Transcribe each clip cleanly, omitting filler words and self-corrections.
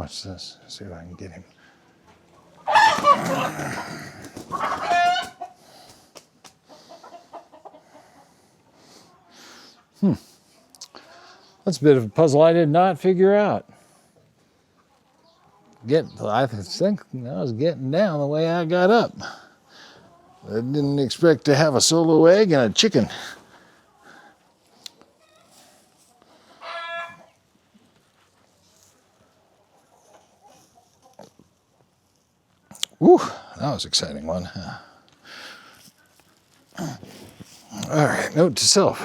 Watch this. See if I can get him. That's a bit of a puzzle I did not figure out. I think I was getting down the way I got up. I didn't expect to have a solo egg and a chicken. Whew, that was an exciting one. All right, note to self.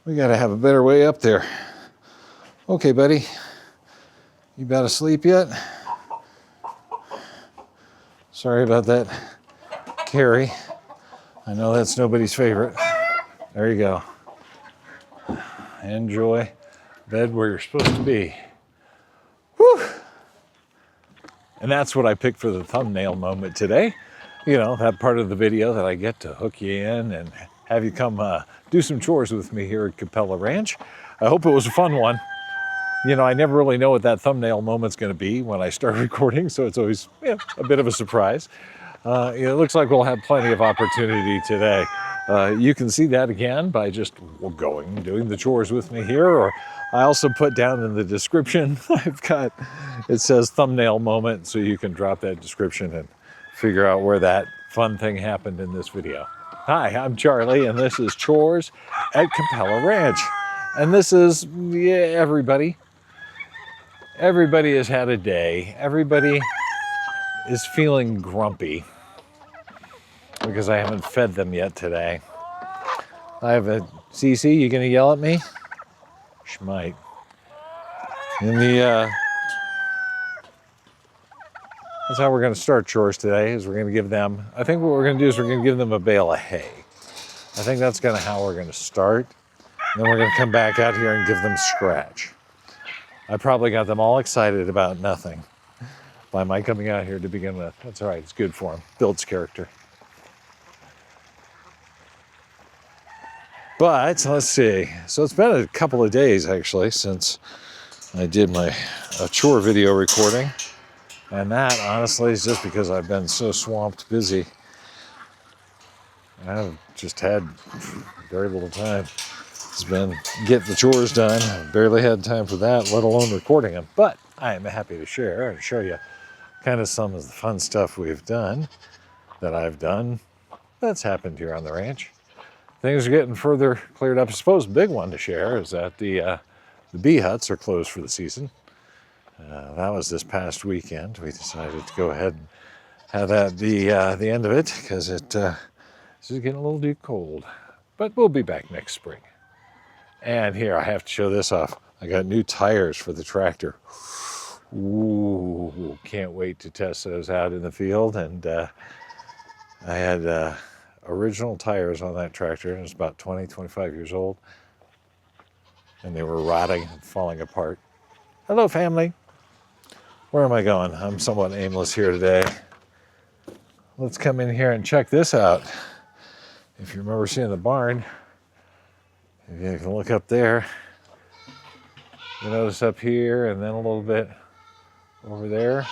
We got to have a better way up there. Okay, buddy. You about asleep yet? Sorry about that, Carrie. I know that's nobody's favorite. There you go. Enjoy bed where you're supposed to be. Whew. And that's what I picked for the thumbnail moment today. You know, that part of the video that I get to hook you in and have you come do some chores with me here at Capella Ranch. I hope it was a fun one. You know, I never really know what that thumbnail moment's going to be when I start recording, so it's always a bit of a surprise. It looks like we'll have plenty of opportunity today. You can see that again by just doing the chores with me here, or I also put down in the description, it says thumbnail moment, so you can drop that description and figure out where that fun thing happened in this video. Hi, I'm Charlie, and this is Chores at Capella Ranch. And this is, everybody. Everybody has had a day. Everybody is feeling grumpy because I haven't fed them yet today. I have a Cece, you gonna yell at me? She might. That's how we're gonna start chores today, is we're gonna give them, I think what we're gonna do is we're gonna give them a bale of hay. I think that's kind of how we're gonna start. And then we're gonna come back out here and give them scratch. I probably got them all excited about nothing by my coming out here to begin with. That's all right, it's good for them. Builds character. But let's see. So it's been a couple of days actually since I did my chore video recording. And that honestly is just because I've been so swamped busy. I've just had very little time. It's been get the chores done. I've barely had time for that, let alone recording them. But I am happy to share and show you kind of some of the fun stuff we've done, that I've done, that's happened here on the ranch. Things are getting further cleared up. I suppose a big one to share is that the bee huts are closed for the season. That was this past weekend. We decided to go ahead and have that be the end of it because this is getting a little too cold. But we'll be back next spring. And here, I have to show this off. I got new tires for the tractor. Ooh, can't wait to test those out in the field. And I had original tires on that tractor. It was about 20, 25 years old. And they were rotting and falling apart. Hello, family. Where am I going? I'm somewhat aimless here today. Let's come in here and check this out. If you remember seeing the barn, if you can look up there, you notice up here and then a little bit over there,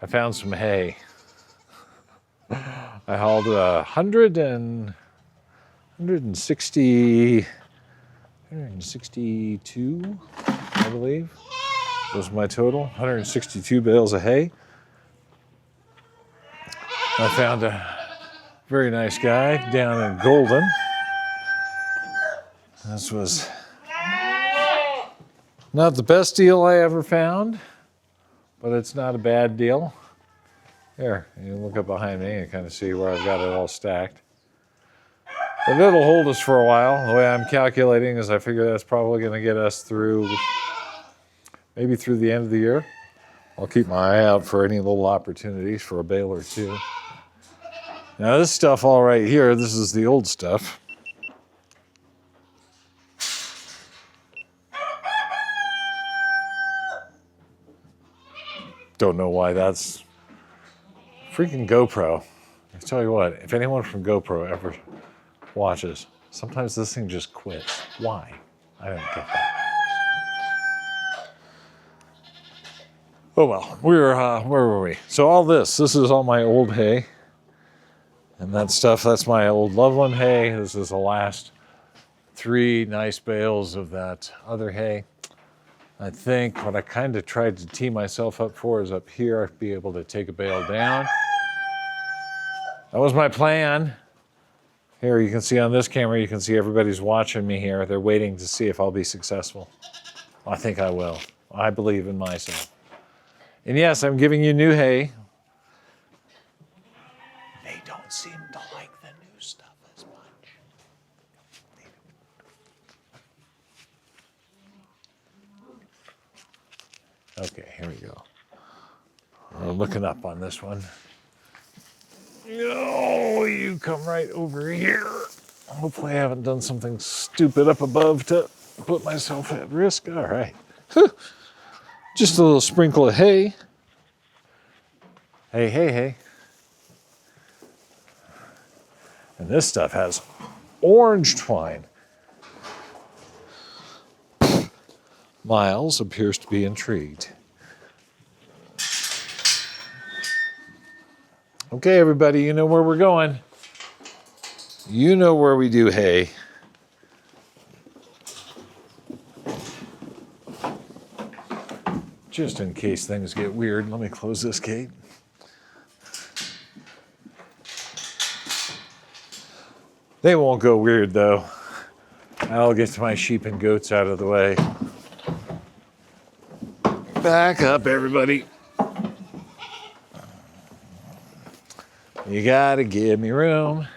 I found some hay. I hauled 162, I believe, was my total, 162 bales of hay. I found a very nice guy down in Golden. This was not the best deal I ever found, but it's not a bad deal. Here, you can look up behind me and kind of see where I've got it all stacked. But it'll hold us for a while. The way I'm calculating is I figure that's probably going to get us through, maybe through the end of the year. I'll keep my eye out for any little opportunities for a bale or two. Now this stuff all right here, this is the old stuff. Don't know why that's freaking GoPro. I tell you what, if anyone from GoPro ever watches, sometimes this thing just quits. Why? I don't get that. Oh well, where were we? So all this is all my old hay. And that stuff, that's my old Loveland hay. This is the last 3 nice bales of that other hay. I think what I kind of tried to tee myself up for is up here, I'd be able to take a bale down. That was my plan. Here you can see on this camera, you can see everybody's watching me here. They're waiting to see if I'll be successful. I think I will. I believe in myself. And yes, I'm giving you new hay. They don't seem to like the new stuff as much. Okay, here we go. We're looking up on this one. No, you come right over here. Hopefully I haven't done something stupid up above to put myself at risk. All right. Just a little sprinkle of hay. Hey, hey, hey. And this stuff has orange twine. Miles appears to be intrigued. Okay, everybody, you know where we're going. You know where we do hay. Just in case things get weird, let me close this gate. They won't go weird though. I'll get my sheep and goats out of the way. Back up, everybody. You gotta give me room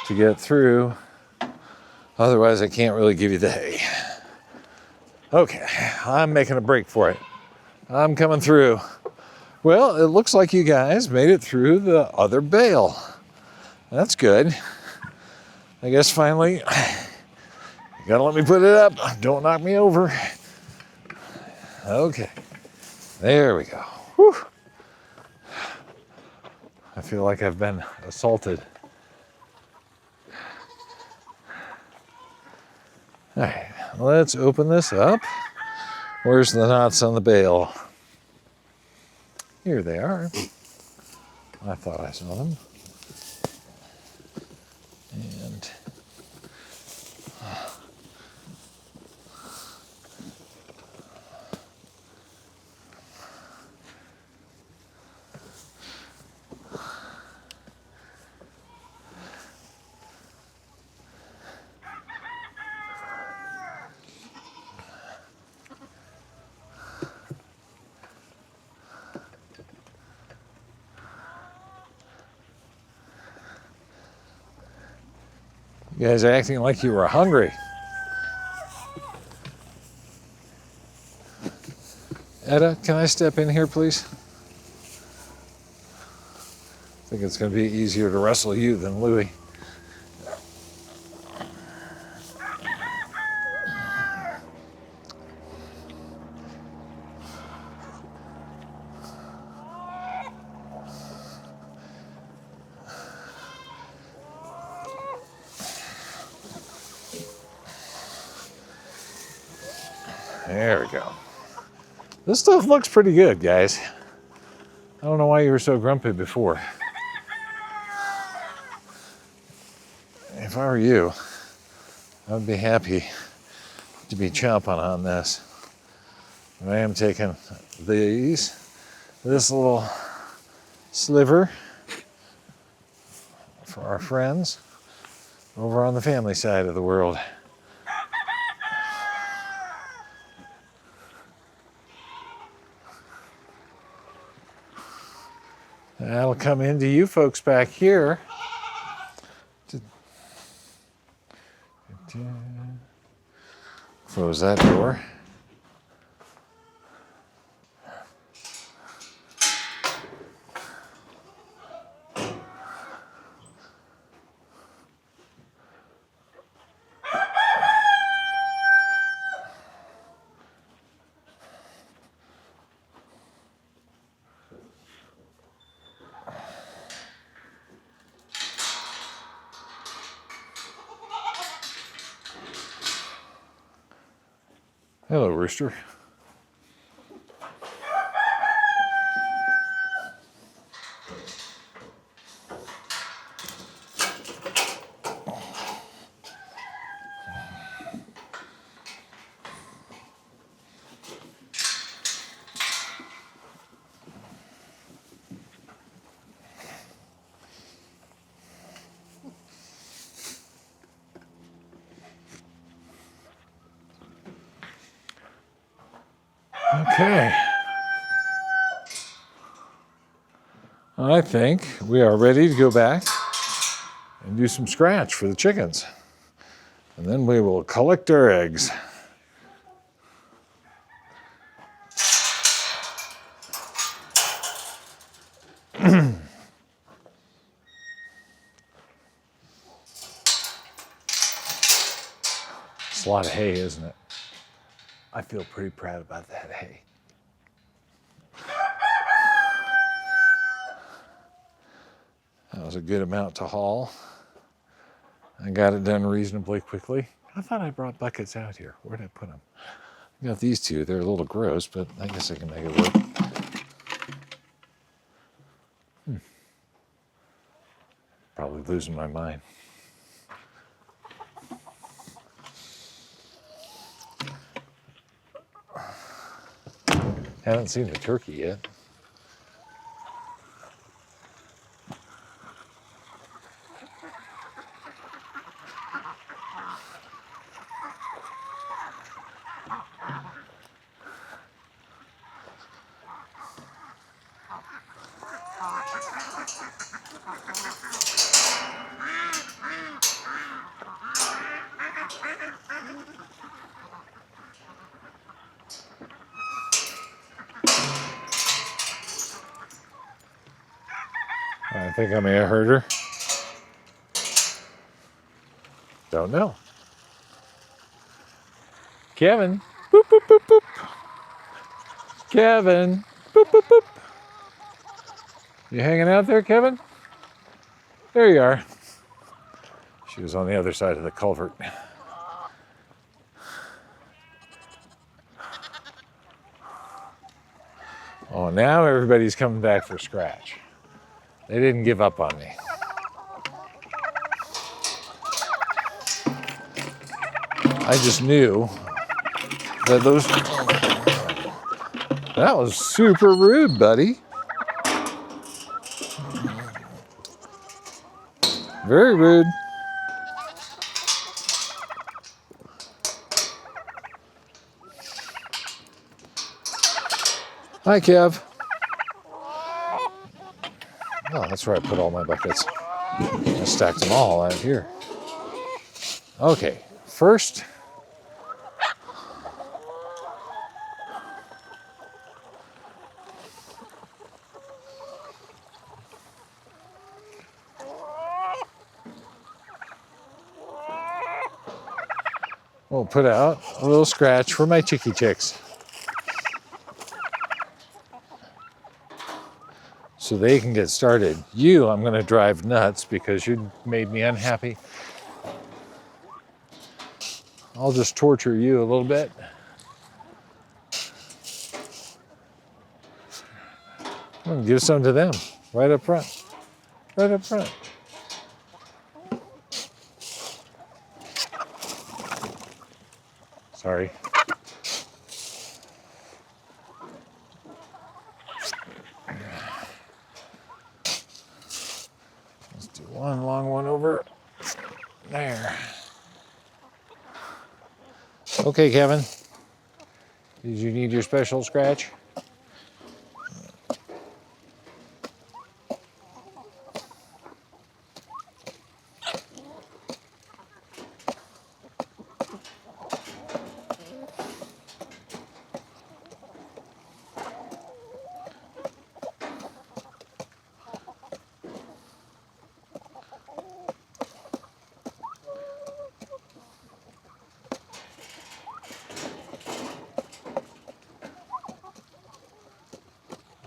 to get through. Otherwise, I can't really give you the hay. Okay, I'm making a break for it. I'm coming through. Well, it looks like you guys made it through the other bale. That's good. I guess finally, you gotta let me put it up. Don't knock me over. Okay, there we go. Whew. I feel like I've been assaulted. All right, let's open this up. Where's the knots on the bale? Here they are. I thought I saw them. And you guys are acting like you were hungry. Etta, can I step in here, please? I think it's going to be easier to wrestle you than Louie. There we go. This stuff looks pretty good, guys. I don't know why you were so grumpy before. If I were you, I would be happy to be chomping on this. I am taking this little sliver for our friends over on the family side of the world. That'll come into you folks back here. Close that door. Hello, Rooster. Okay. I think we are ready to go back and do some scratch for the chickens. And then we will collect our eggs. It's a lot of hay, isn't it? I feel pretty proud about that hay. That was a good amount to haul. I got it done reasonably quickly. I thought I brought buckets out here. Where did I put them? I got these two. They're a little gross, but I guess I can make it work. Probably losing my mind. Haven't seen the turkey yet. I think I may have heard her. Don't know. Kevin. Boop, boop, boop, boop. Kevin. Boop, boop, boop. You hanging out there, Kevin? There you are. She was on the other side of the culvert. Oh, now everybody's coming back for scratch. They didn't give up on me. I just knew that those... That was super rude, buddy. Very rude. Hi, Kev. Oh, that's where I put all my buckets. I stacked them all out here. Okay, first, we'll put out a little scratch for my chickie chicks, so they can get started. You, I'm going to drive nuts because you made me unhappy. I'll just torture you a little bit. I'm going to give some to them right up front. Right up front. Sorry. Let's do one long one over there. Okay, Kevin. Did you need your special scratch?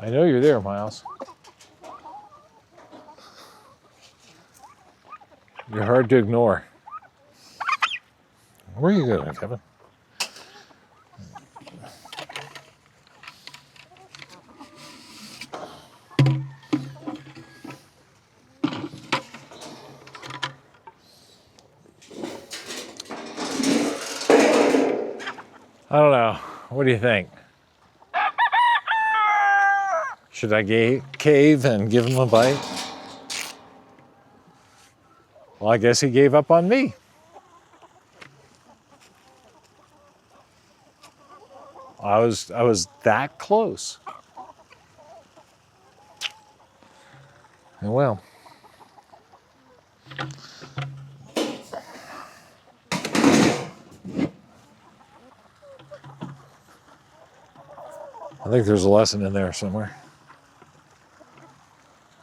I know you're there, Miles. You're hard to ignore. Where are you going, Kevin? I don't know. What do you think? Should I cave and give him a bite? Well, I guess he gave up on me. I was that close. And well, I think there's a lesson in there somewhere.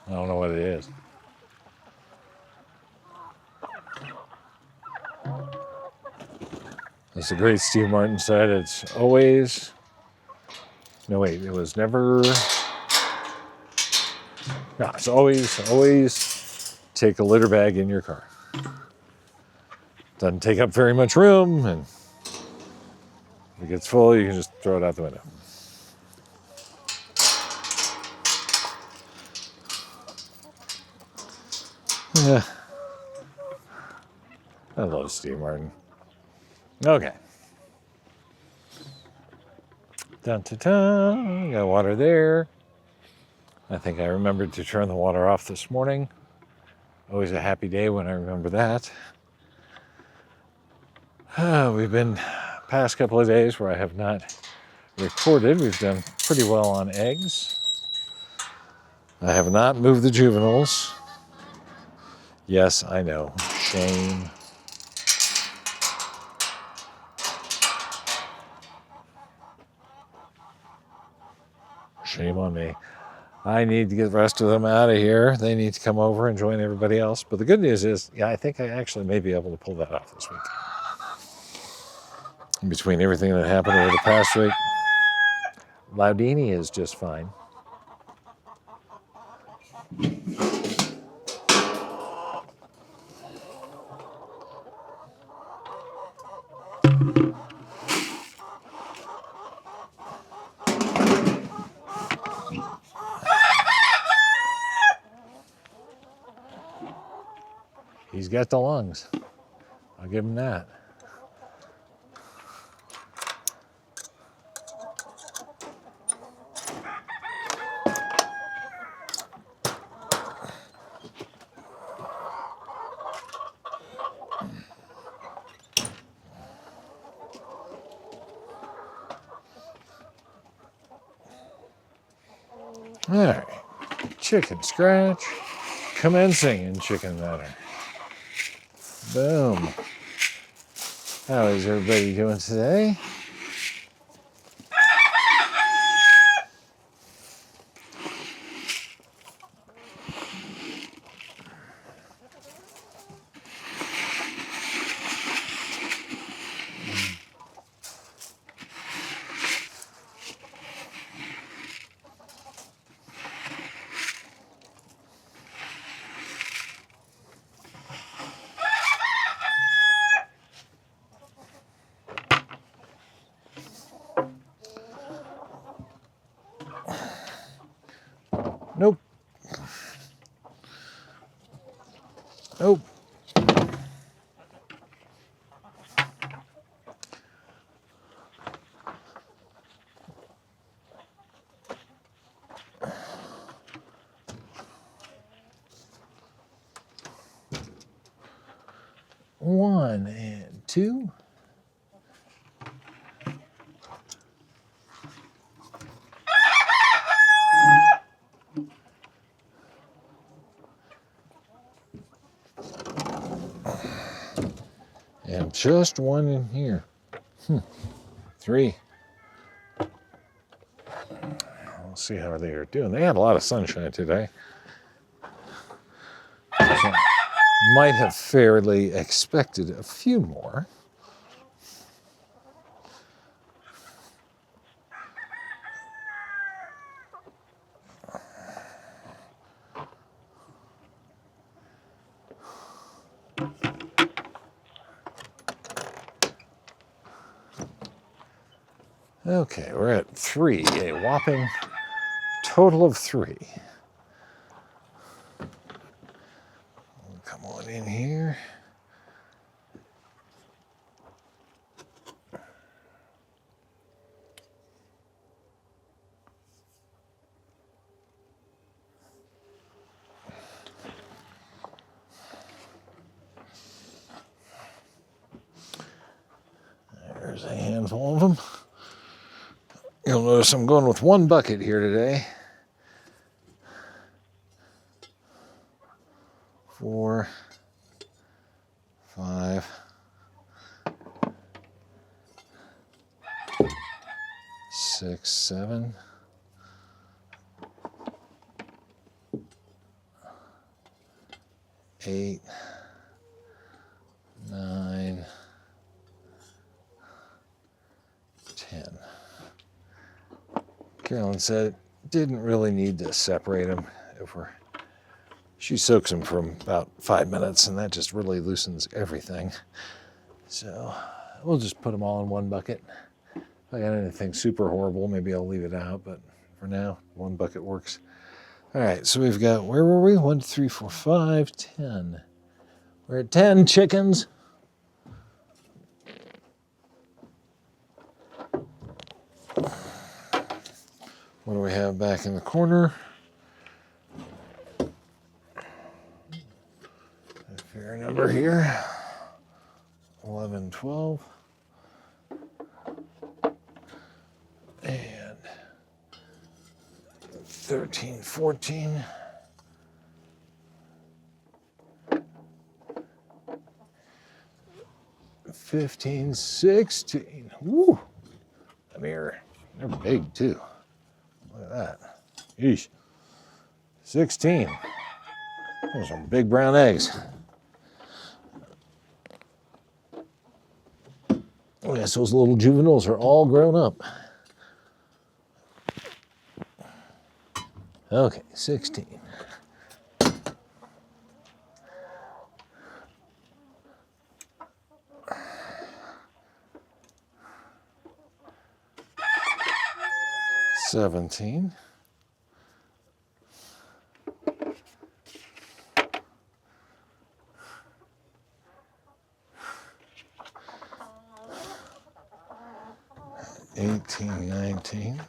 I don't know what it is. As the great Steve Martin said, it's always, no wait, it was never, no, it's always take a litter bag in your car. Doesn't take up very much room, and if it gets full, you can just throw it out the window. Yeah. I love Steve Martin. Okay. Dun, dun, dun. Got water there. I think I remembered to turn the water off this morning. Always a happy day when I remember that. We've been past couple of days where I have not recorded. We've done pretty well on eggs. I have not moved the juveniles. Yes, I know. Shame. Shame on me. I need to get the rest of them out of here. They need to come over and join everybody else. But the good news is, yeah, I think I actually may be able to pull that off this week. In between everything that happened over the past week, Loudini is just fine. He's got the lungs. I'll give him that. All right, chicken scratch, commencing in chicken matter. Boom. How is everybody doing today? Nope. Nope. One and two. And just one in here. Three. We'll see how they are doing. They had a lot of sunshine today. So might have fairly expected a few more. Okay, we're at three, a whopping total of three. Come on in here. There's a handful of them. You'll notice I'm going with one bucket here today. 4, 5, 6, 7, 8, 9, 10. Carolyn said didn't really need to separate them she soaks them for about 5 minutes, and that just really loosens everything. So we'll just put them all in one bucket. If I got anything super horrible, maybe I'll leave it out, but for now, one bucket works. All right, so we've got, where were we? 1, 2, 3, 4, 5, 10. We're at 10 chickens. What do we have back in the corner? A fair number here. 11, 12. And 13, 14. 15, 16. Woo! Come here. They're big too. Look at that. Yeesh. 16. Those are some big brown eggs. Oh, yes, those little juveniles are all grown up. Okay, 16. $17. 18, 19,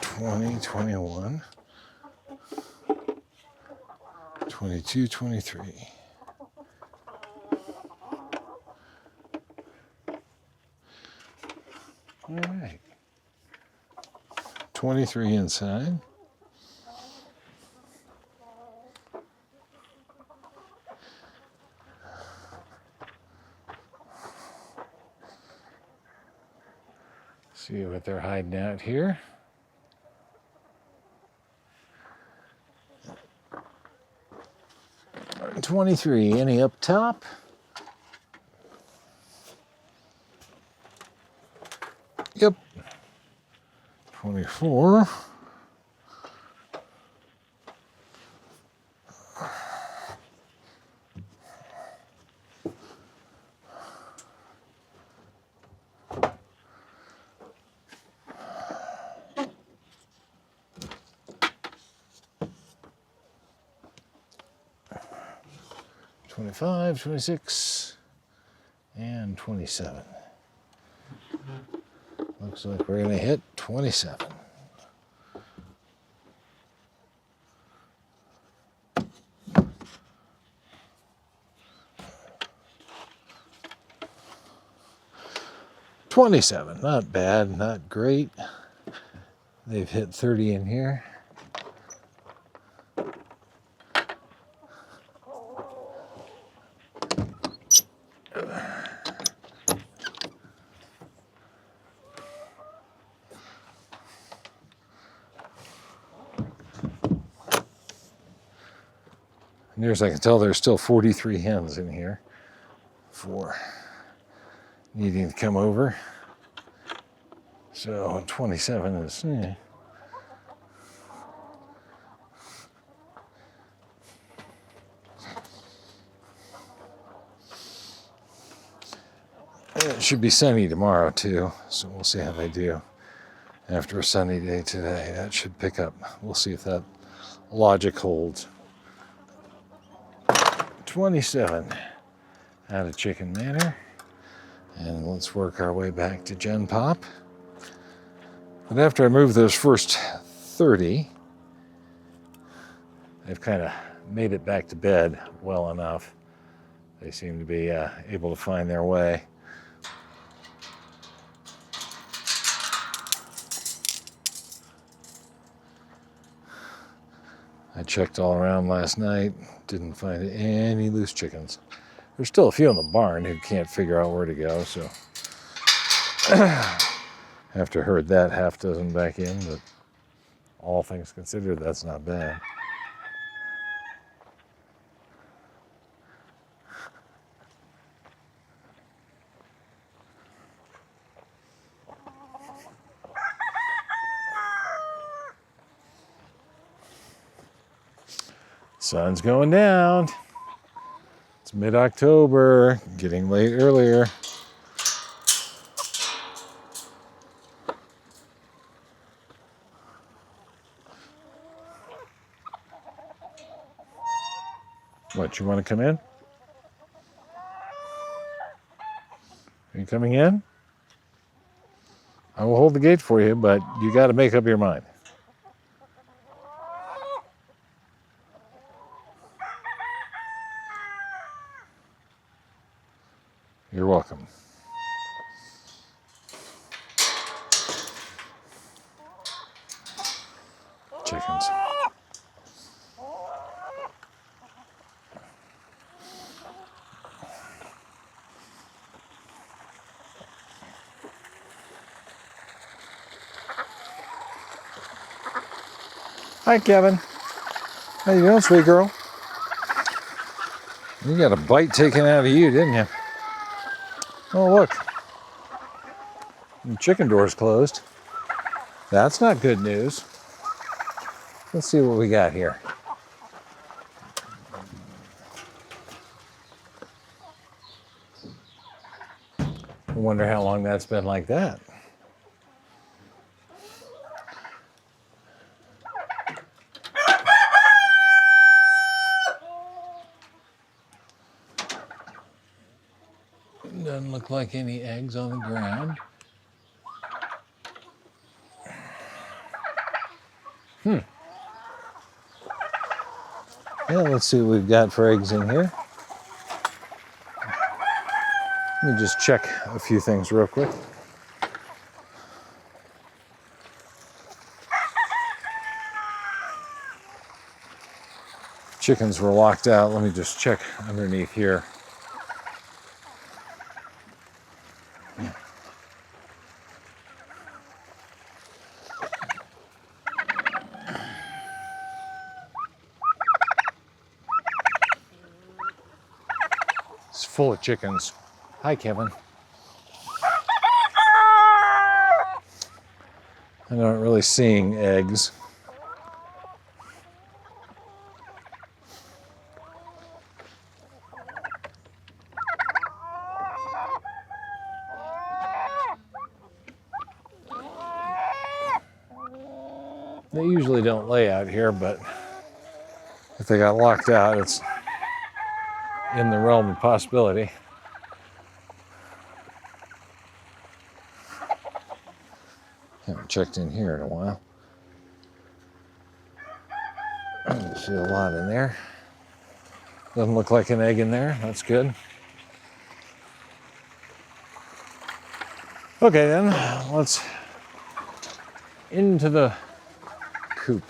20, 21, 22, 23. All right. 23 inside. See what they're hiding out here. $23. Any up top? Yep. 24. $25, $26, and $27. Looks like we're going to hit 27. $27, not bad, not great. They've hit 30 in here. Near as I can tell, there's still 43 hens in here for needing to come over. So 27 is, It should be sunny tomorrow too, so we'll see how they do. After a sunny day today, that should pick up. We'll see if that logic holds. 27 out of Chicken Manor. And let's work our way back to Gen Pop. But after I move those first 30, I've kind of made it back to bed well enough. They seem to be able to find their way. I checked all around last night, didn't find any loose chickens. There's still a few in the barn who can't figure out where to go, so after herd that half dozen back in, but all things considered, that's not bad. Sun's going down. It's mid-October, getting late earlier. What, you want to come in? Are you coming in? I will hold the gate for you, but you got to make up your mind. You're welcome. Chickens. Hi, Kevin. How you doing, sweet girl? You got a bite taken out of you, didn't you? Oh, look. The chicken door's closed. That's not good news. Let's see what we got here. I wonder how long that's been like that. Doesn't look like any eggs on the ground. Yeah, let's see what we've got for eggs in here. Let me just check a few things real quick. Chickens were locked out. Let me just check underneath here. It's full of chickens. Hi, Kevin. I'm not really seeing eggs. They usually don't lay out here, but if they got locked out, it's in the realm of possibility. Haven't checked in here in a while. I don't see a lot in there. Doesn't look like an egg in there. That's good. Okay then, let's into the coop.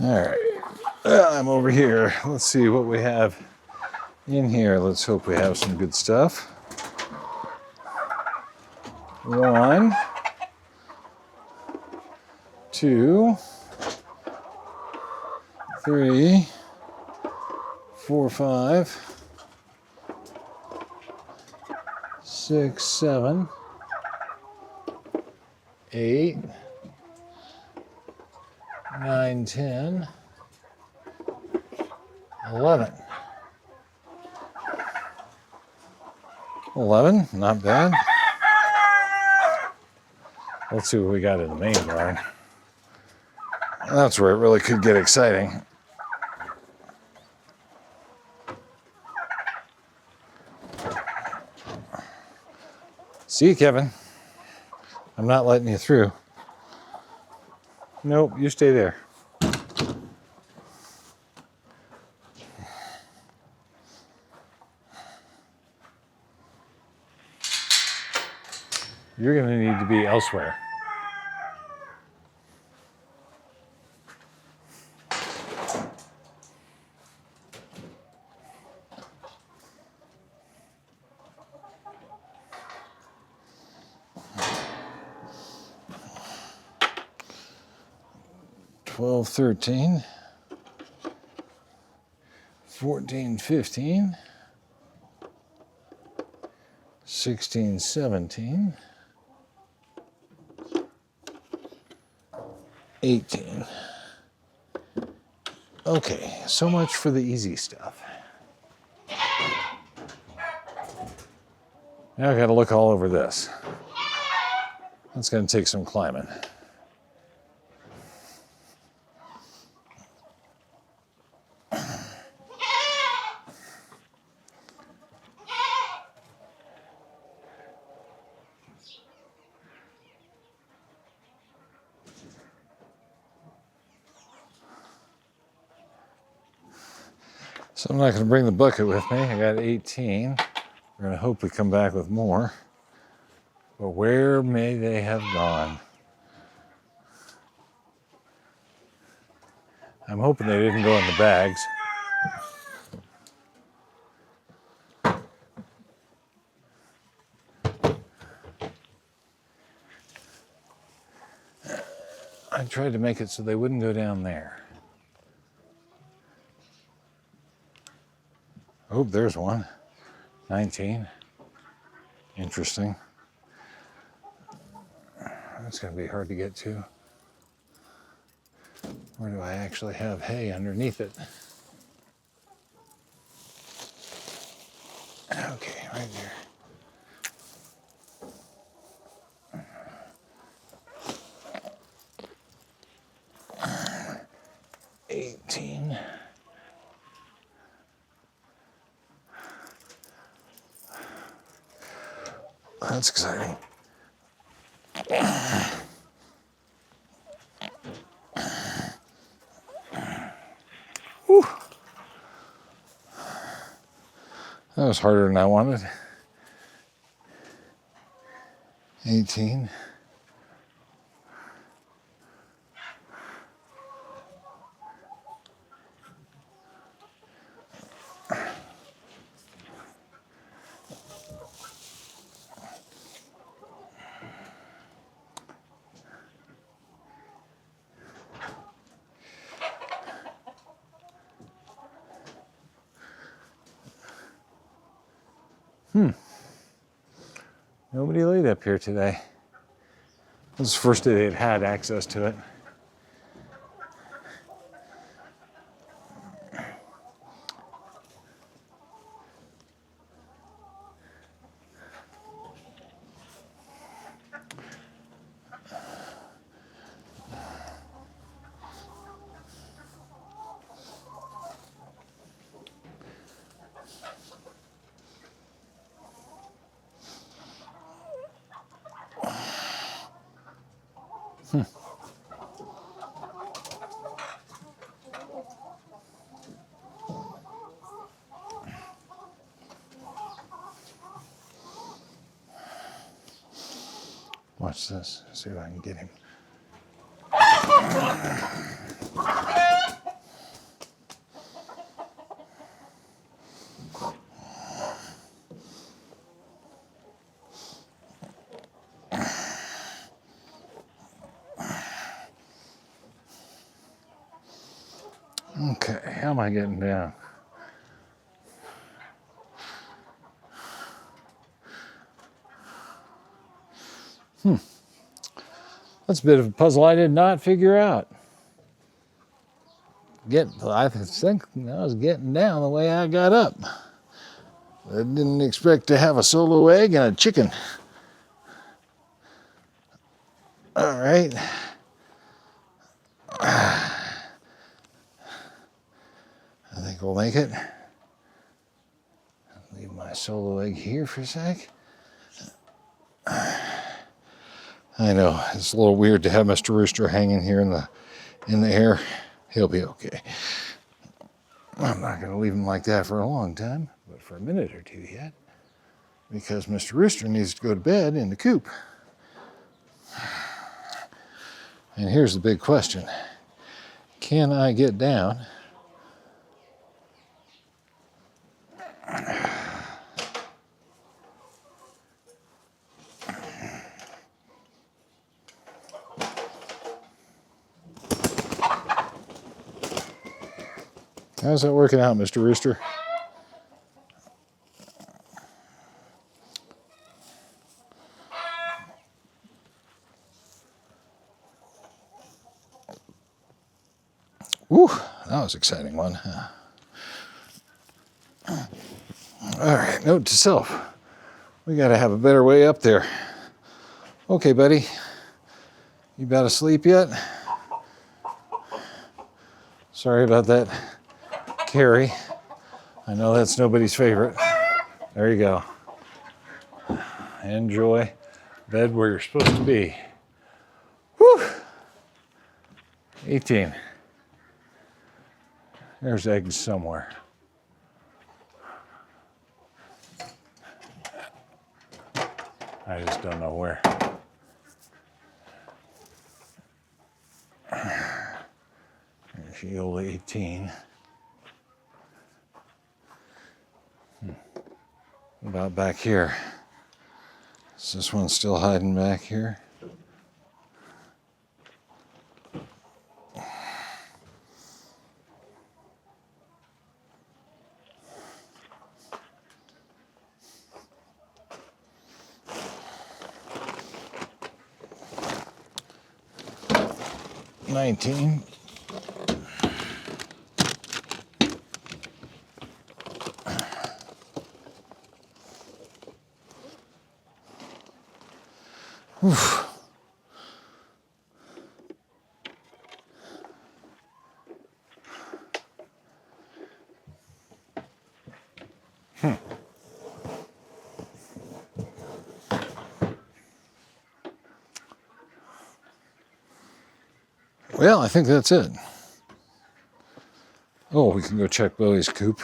All right, I'm over here. Let's see what we have in here. Let's hope we have some good stuff. 1, 2, 3, 4, 5, 6, 7, 8, 9, 10, 11. 11, not bad. Let's see what we got in the main barn. That's where it really could get exciting. See you, Kevin. I'm not letting you through. Nope, you stay there. You're going to need to be elsewhere. $12, $13, $14, $15, $16, $17, $18. Okay, so much for the easy stuff. Now I got to look all over this. That's going to take some climbing. So I'm not going to bring the bucket with me. I got 18. We're going to hopefully come back with more. But where may they have gone? I'm hoping they didn't go in the bags. I tried to make it so they wouldn't go down there. Oh, there's one. 19. Interesting. That's going to be hard to get to. Where do I actually have hay underneath it? Okay, right there. 18. That's exciting. Whew. That was harder than I wanted. 18. Nobody laid up here today. This was the first day they'd had access to it. Watch this. See if I can get him. Okay, how am I getting down? That's a bit of a puzzle I did not figure out. I think I was getting down the way I got up. I didn't expect to have a solo egg and a chicken. All right. I think we'll make it. Leave my solo egg here for a sec. I know, it's a little weird to have Mr. Rooster hanging here in the air. He'll be okay. I'm not going to leave him like that for a long time, but for a minute or two yet, because Mr. Rooster needs to go to bed in the coop. And here's the big question. Can I get down? How's that working out, Mr. Rooster? Woo, that was an exciting one. All right, note to self. We got to have a better way up there. Okay, buddy. You about asleep yet? Sorry about that, Carrie. I know that's nobody's favorite. There you go. Enjoy. Bed where you're supposed to be. Whew. 18. There's eggs somewhere. I just don't know where. There's yield 18. What about back here? Is this one still hiding back here? $19. Oof. Well, I think that's it. Oh, we can go check Bowie's coop.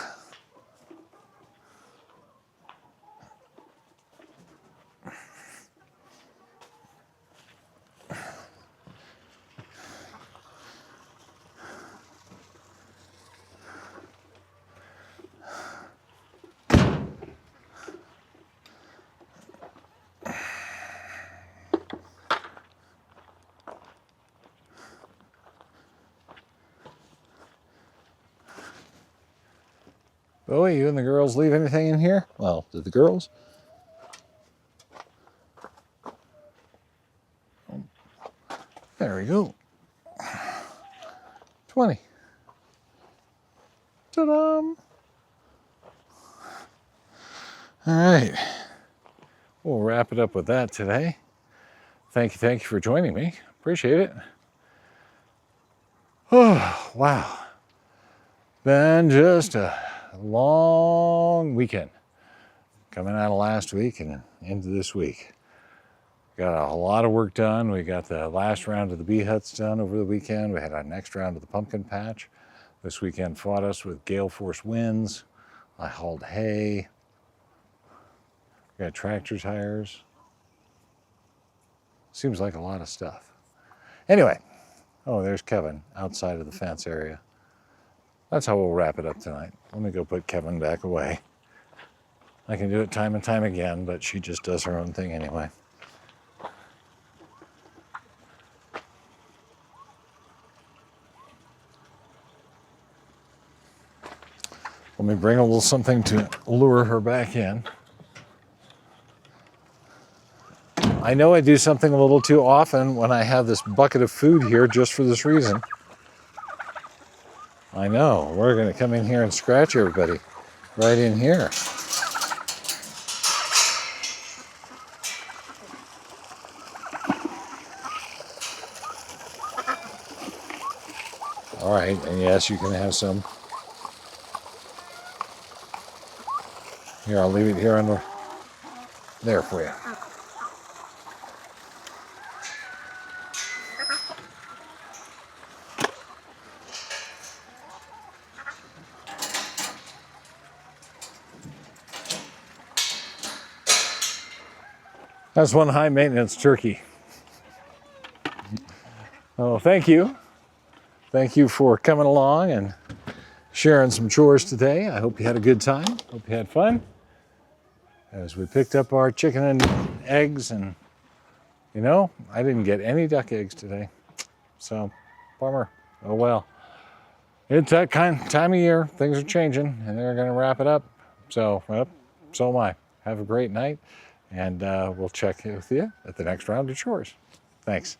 Bowie, you and the girls leave anything in here? Well, did the girls? There we go. 20. Ta-da! All right. We'll wrap it up with that today. Thank you for joining me. Appreciate it. Oh, wow. Been just a long weekend. Coming out of last week and into this week. Got a lot of work done. We got the last round of the bee huts done over the weekend. We had our next round of the pumpkin patch. This weekend fought us with gale force winds. I hauled hay. Got tractor tires. Seems like a lot of stuff. Anyway, oh, there's Kevin outside of the fence area. That's how we'll wrap it up tonight. Let me go put Kevin back away. I can do it time and time again, but she just does her own thing anyway. Let me bring a little something to lure her back in. I know I do something a little too often when I have this bucket of food here just for this reason. I know, we're going to come in here and scratch everybody right in here. All right, and yes, you can have some. Here, I'll leave it here under there for you. That's one high maintenance turkey. Oh, thank you. Thank you for coming along and sharing some chores today. I hope you had a good time. Hope you had fun. As we picked up our chicken and eggs, and you know, I didn't get any duck eggs today. So, bummer. Oh well. It's that time of year. Things are changing, and they're going to wrap it up. So, well, so am I. Have a great night, and we'll check in with you at the next round of chores. Thanks.